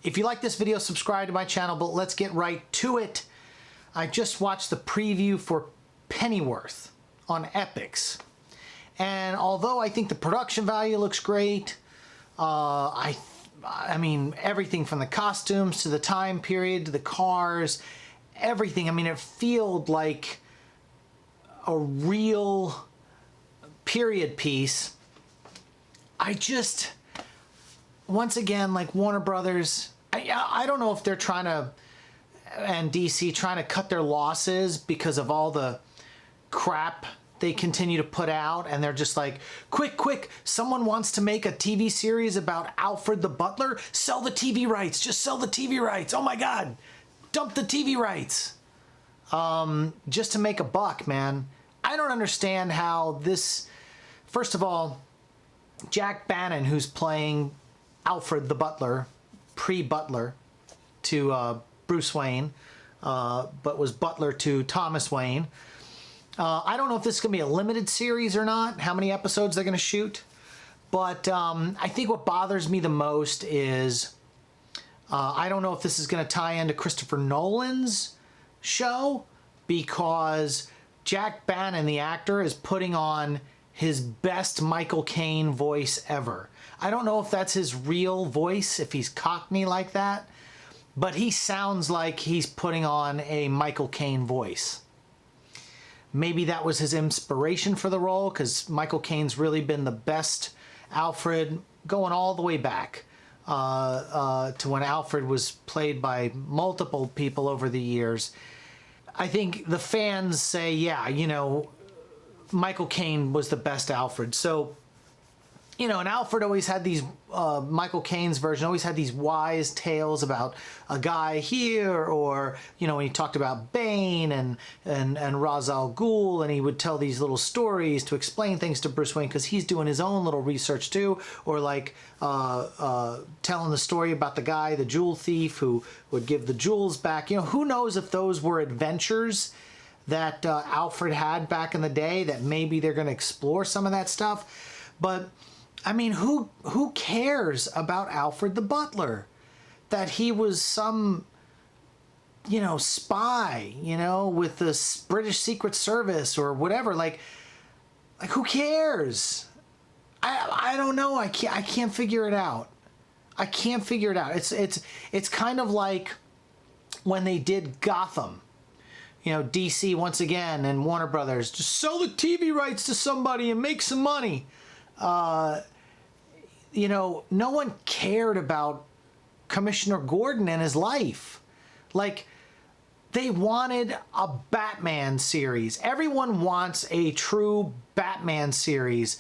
If you like this video, subscribe to my channel, but let's get right to it. I just watched the preview for Pennyworth on Epix. And although I think the production value looks great, I mean, everything from the costumes to the time period to the cars, everything. I mean, it felt like a real period piece. I just, once again, like Warner Brothers, I don't know if they're trying to, and DC trying to cut their losses because of all the crap they continue to put out, and they're just like, quick, someone wants to make a TV series about Alfred the Butler? Sell the TV rights, just sell the TV rights. Oh my God, dump the TV rights. Just to make a buck, man. I don't understand how this, first of all, Jack Bannon, who's playing Alfred the Butler, pre-Butler to Bruce Wayne, but was Butler to Thomas Wayne. I don't know if this is going to be a limited series or not, how many episodes they're going to shoot. But I think what bothers me the most is I don't know if this is going to tie into Christopher Nolan's show, because Jack Bannon, the actor, is putting on his best Michael Caine voice ever. I don't know if that's his real voice, if he's Cockney like that, but he sounds like he's putting on a Michael Caine voice. Maybe that was his inspiration for the role, because Michael Caine's really been the best Alfred going all the way back to when Alfred was played by multiple people over the years. I think the fans say, yeah, you know, Michael Caine was the best Alfred. So, you know, and Alfred always had these, Michael Caine's version always had these wise tales about a guy here, or, you know, when he talked about Bane and Ra's al Ghul, and he would tell these little stories to explain things to Bruce Wayne, because he's doing his own little research too, or like telling the story about the guy, the jewel thief, who would give the jewels back. You know, who knows if those were adventures that Alfred had back in the day, that maybe they're going to explore some of that stuff. But I mean, who cares about Alfred the Butler? That he was some, you know, spy, you know, with the British Secret Service or whatever. Like who cares? I don't know. I can't figure it out. I can't figure it out. It's kind of like when they did Gotham. You know, DC once again and Warner Brothers, just sell the TV rights to somebody and make some money. You know, no one cared about Commissioner Gordon and his life. Like, they wanted a Batman series. Everyone wants a true Batman series.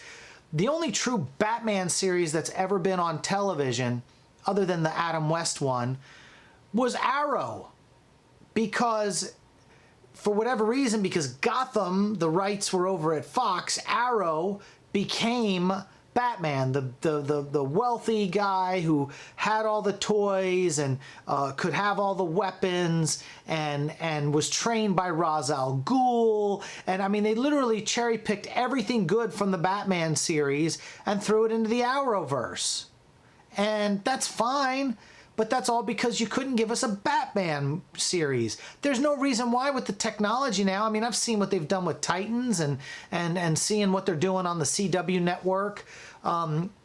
The only true Batman series that's ever been on television, other than the Adam West one, was Arrow. Because, for whatever reason, because Gotham, the rights were over at Fox, Arrow became Batman, the wealthy guy who had all the toys and could have all the weapons, and was trained by Ra's al Ghul. And I mean, they literally cherry-picked everything good from the Batman series and threw it into the Arrowverse. And that's fine, but that's all because you couldn't give us a Batman series. There's no reason why with the technology now. I mean, I've seen what they've done with Titans and seeing what they're doing on the CW network.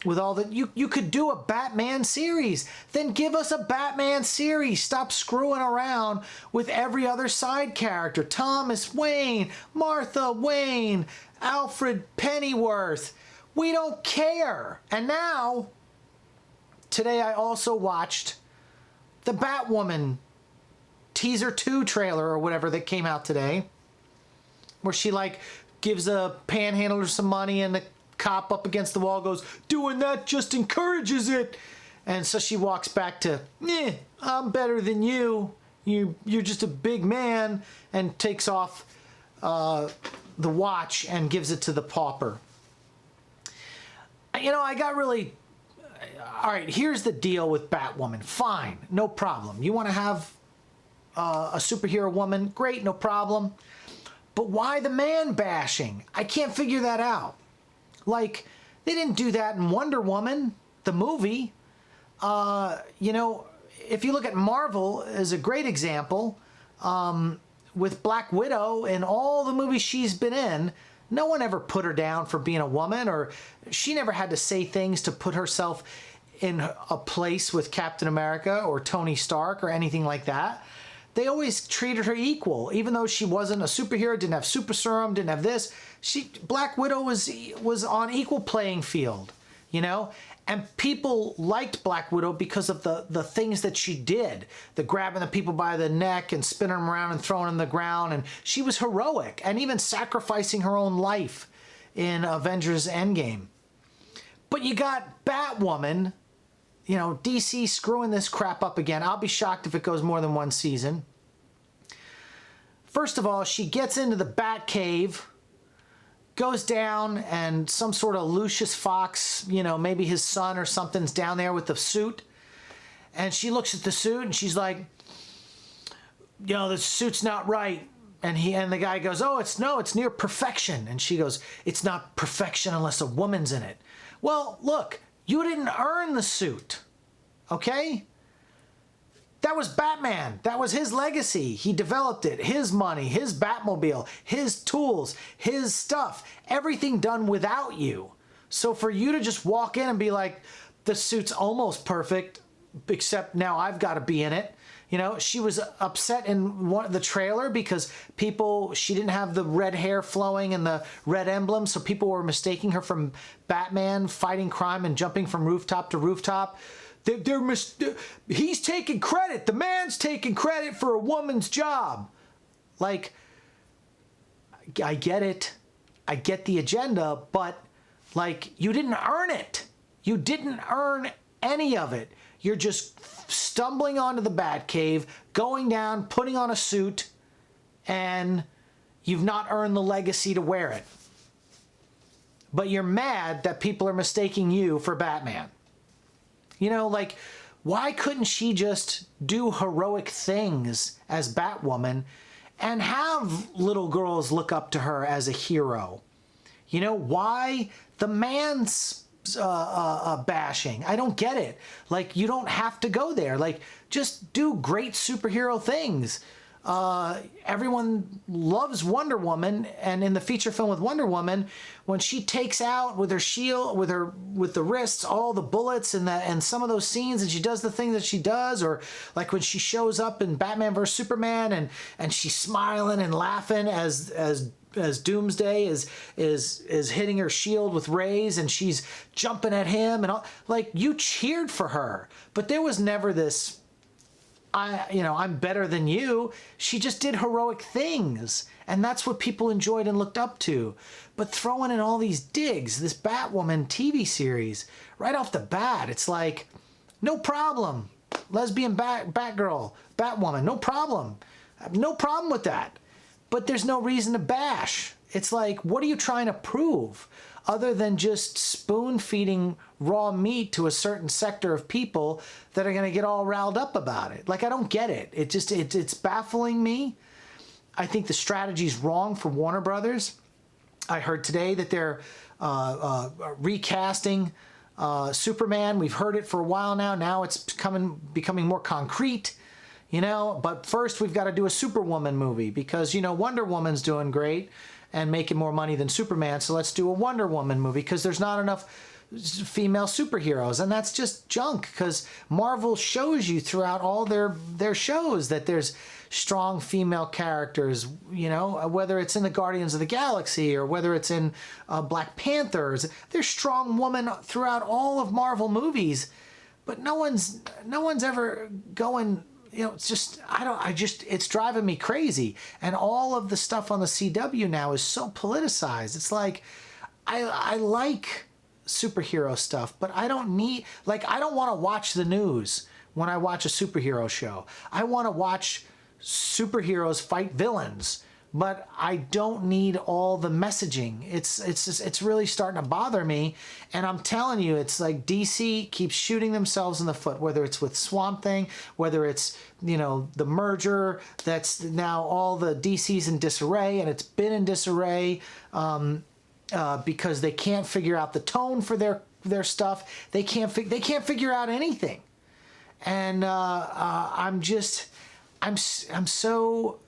With all that, you could do a Batman series. Then give us a Batman series. Stop screwing around with every other side character. Thomas Wayne, Martha Wayne, Alfred Pennyworth. We don't care. And now, today I also watched the Batwoman teaser 2 trailer or whatever that came out today, where she like gives a panhandler some money, and the cop up against the wall goes, doing that just encourages it. And so she walks back to, I'm better than you. You're just a big man, and takes off the watch and gives it to the pauper. You know, I got really... All right, here's the deal with Batwoman. Fine, no problem. You want to have a superhero woman? Great, no problem. But why the man bashing? I can't figure that out. Like, they didn't do that in Wonder Woman, the movie. You know, if you look at Marvel as a great example, with Black Widow and all the movies she's been in, no one ever put her down for being a woman, or she never had to say things to put herself in a place with Captain America or Tony Stark or anything like that. They always treated her equal, even though she wasn't a superhero, didn't have super serum, didn't have this. Black Widow was on equal playing field, you know? And people liked Black Widow because of the things that she did. The grabbing the people by the neck and spinning them around and throwing them on the ground. And she was heroic, and even sacrificing her own life in Avengers Endgame. But you got Batwoman, you know, DC screwing this crap up again. I'll be shocked if it goes more than one season. First of all, she gets into the Batcave, goes down, and some sort of Lucius Fox, you know, maybe his son or something's down there with the suit. And she looks at the suit and she's like, you know, the suit's not right. And the guy goes, oh, it's near perfection. And she goes, it's not perfection unless a woman's in it. Well, look, you didn't earn the suit, okay? That was Batman. That was his legacy. He developed it. His money, his Batmobile, his tools, his stuff. Everything done without you. So for you to just walk in and be like, the suit's almost perfect, except now I've got to be in it. You know, she was upset in the trailer because she didn't have the red hair flowing and the red emblem, so people were mistaking her from Batman fighting crime and jumping from rooftop to rooftop. He's taking credit. The man's taking credit for a woman's job. Like, I get it. I get the agenda, but like, you didn't earn it. You didn't earn any of it. You're just stumbling onto the Batcave, going down, putting on a suit, and you've not earned the legacy to wear it. But you're mad that people are mistaking you for Batman. You know, like, why couldn't she just do heroic things as Batwoman and have little girls look up to her as a hero? You know, why the man's bashing? I don't get it. Like, you don't have to go there. Like, just do great superhero things. Everyone loves Wonder Woman, and in the feature film with Wonder Woman, when she takes out with her shield, with the wrists, all the bullets and some of those scenes, and she does the thing that she does, or like when she shows up in Batman vs Superman and she's smiling and laughing as Doomsday is hitting her shield with rays and she's jumping at him and all, like, you cheered for her, but there was never this, I'm better than you. She just did heroic things. And that's what people enjoyed and looked up to. But throwing in all these digs, this Batwoman TV series, right off the bat, it's like, no problem. Lesbian Batgirl, Batwoman, no problem. No problem with that. But there's no reason to bash. It's like, what are you trying to prove? Other than just spoon-feeding raw meat to a certain sector of people that are going to get all riled up about it. Like, I don't get it. It's baffling me. I think the strategy's wrong for Warner Brothers. I heard today that they're recasting Superman. We've heard it for a while now. Now it's becoming more concrete, you know. But first we've got to do a Superwoman movie because, you know, Wonder Woman's doing great and making more money than Superman, so let's do a Wonder Woman movie because there's not enough female superheroes, and that's just junk because Marvel shows you throughout all their shows that there's strong female characters, you know, whether it's in the Guardians of the Galaxy or whether it's in Black Panthers. There's strong women throughout all of Marvel movies, but no one's ever going, you know, it's just, it's driving me crazy. And all of the stuff on the CW now is so politicized. It's like, I like superhero stuff, but I don't need, like, I don't want to watch the news when I watch a superhero show. I want to watch superheroes fight villains, but I don't need all the messaging. It's really starting to bother me, and I'm telling you, it's like DC keeps shooting themselves in the foot, whether it's with Swamp Thing, whether it's, you know, the merger that's now all the DC's in disarray, and it's been in disarray because they can't figure out the tone for their stuff. They can't figure out anything. And I'm so,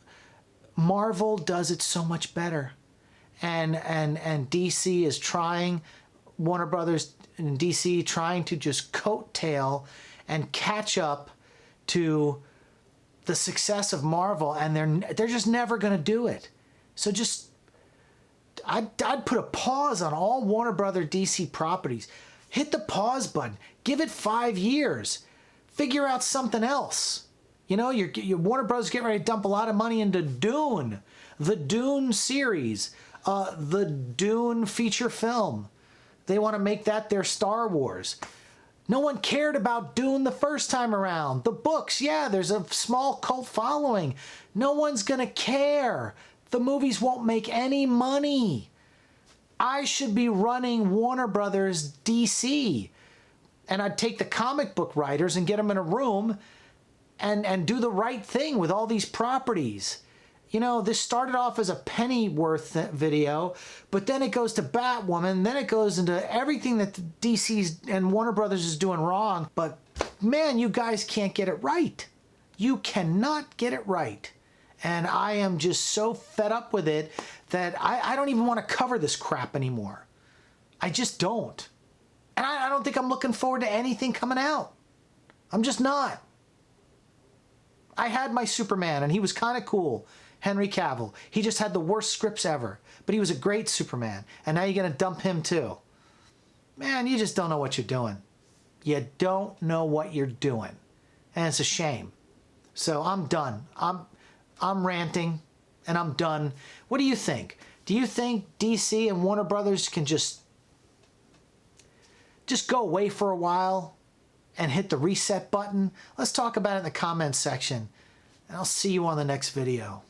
Marvel does it so much better. And DC is trying, Warner Brothers and DC trying to just coattail and catch up to the success of Marvel, and they're just never going to do it. So just, I'd put a pause on all Warner Brothers DC properties. Hit the pause button. Give it 5 years. Figure out something else. You know, your Warner Brothers getting ready to dump a lot of money into Dune, the Dune series, the Dune feature film. They want to make that their Star Wars. No one cared about Dune the first time around. The books, yeah, there's a small cult following. No one's going to care. The movies won't make any money. I should be running Warner Brothers DC. And I'd take the comic book writers and get them in a room and do the right thing with all these properties. You know, this started off as a Pennyworth video, but then it goes to Batwoman, then it goes into everything that DC's and Warner Brothers is doing wrong. But man, you guys can't get it right. You cannot get it right. And I am just so fed up with it that I don't even want to cover this crap anymore. I just don't. And I don't think I'm looking forward to anything coming out. I'm just not. I had my Superman, and he was kind of cool. Henry Cavill. He just had the worst scripts ever. But he was a great Superman. And now you're going to dump him too. Man, you just don't know what you're doing. You don't know what you're doing. And it's a shame. So I'm done. I'm ranting, and I'm done. What do you think? Do you think DC and Warner Brothers can just go away for a while and hit the reset button? Let's talk about it in the comments section. And I'll see you on the next video.